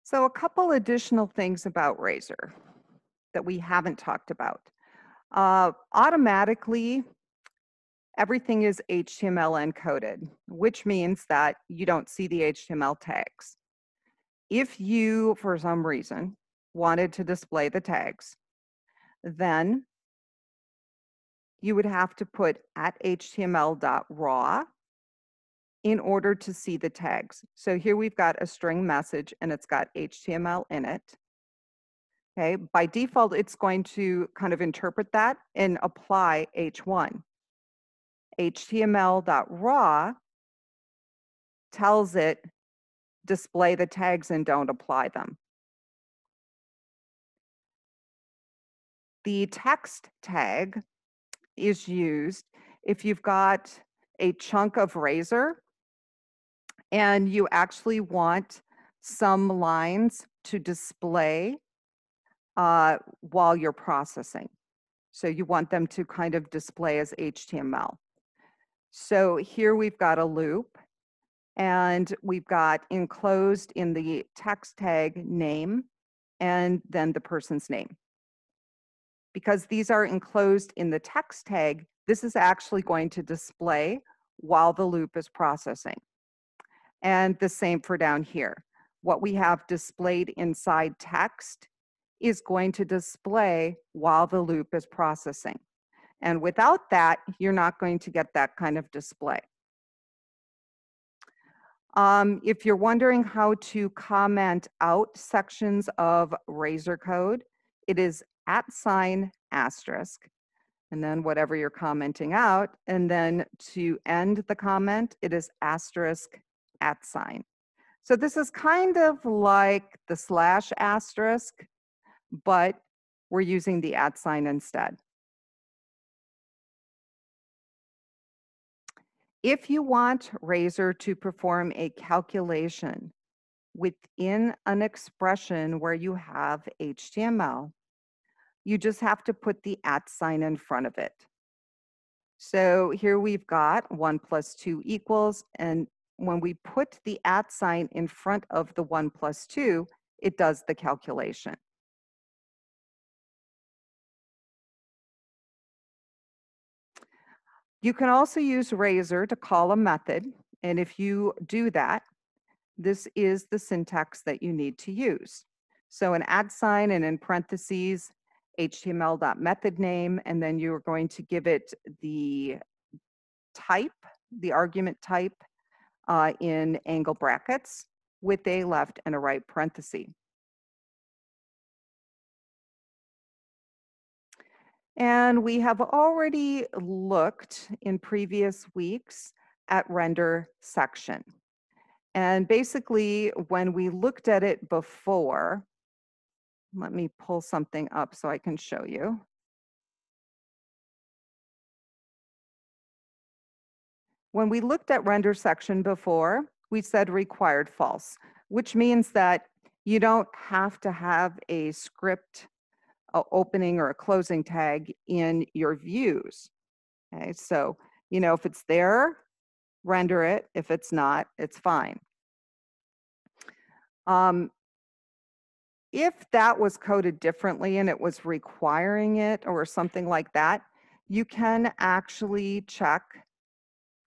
So a couple additional things about Razor that we haven't talked about. Automatically, everything is HTML encoded, which means that you don't see the HTML tags. If you, for some reason, wanted to display the tags, then you would have to put @html.raw in order to see the tags. So here we've got a string message and it's got HTML in it. Okay, by default, it's going to kind of interpret that and apply H1. HTML.raw tells it display the tags and don't apply them. The text tag is used if you've got a chunk of Razor and you actually want some lines to display while you're processing. So you want them to kind of display as HTML. So here we've got a loop and we've got enclosed in the text tag name and then the person's name. Because these are enclosed in the text tag, this is actually going to display while the loop is processing. And the same for down here. What we have displayed inside text is going to display while the loop is processing. And without that, you're not going to get that kind of display. If you're wondering how to comment out sections of Razor code, it is @**, and then whatever you're commenting out, and then to end the comment, it is *@. So this is kind of like the /*, but we're using the @ instead. If you want Razor to perform a calculation within an expression where you have HTML, you just have to put the @ in front of it. So here we've got 1 + 2 =, and when we put the @ in front of the 1 + 2, it does the calculation. You can also use Razor to call a method, and if you do that, this is the syntax that you need to use. So an @ and in parentheses, HTML.method name, and then you're going to give it the type, the argument type in angle brackets with a left and a right parenthesis. And we have already looked in previous weeks at render section. And basically, when we looked at it before, let me pull something up so I can show you. When we looked at render section before, we said required false, which means that you don't have to have a script opening or a closing tag in your views. Okay, so, if it's there, render it. If it's not, it's fine. If that was coded differently and it was requiring it or something like that, you can actually check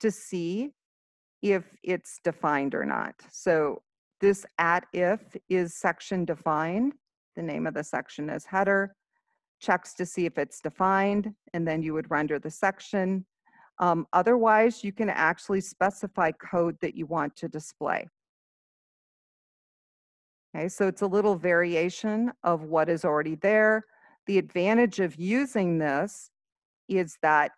to see if it's defined or not. So this @if is section defined. The name of the section is header. Checks to see if it's defined, and then you would render the section. Otherwise, you can actually specify code that you want to display. Okay, so it's a little variation of what is already there. The advantage of using this is that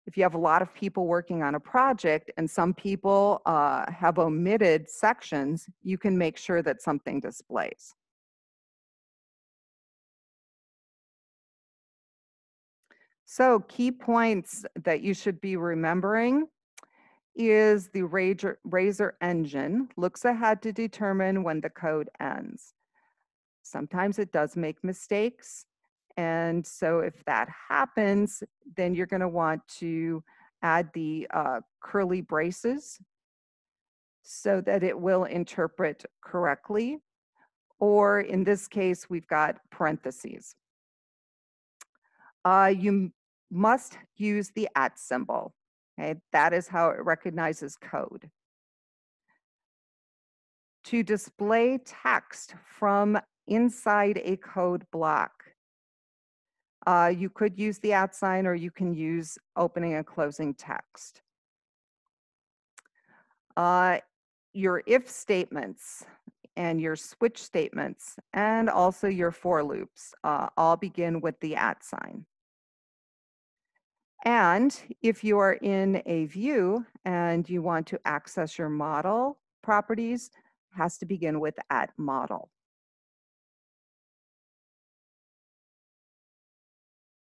if you have a lot of people working on a project and some people have omitted sections, you can make sure that something displays. So key points that you should be remembering is the Razor engine looks ahead to determine when the code ends. Sometimes it does make mistakes. And so if that happens, then you're going to want to add the curly braces so that it will interpret correctly. or in this case, we've got parentheses. You must use the @ symbol. Okay, that is how it recognizes code. To display text from inside a code block, you could use the @ sign, or you can use opening and closing text. Your if statements and your switch statements and also your for loops all begin with the @ sign. And if you are in a view and you want to access your model properties, it has to begin with @model.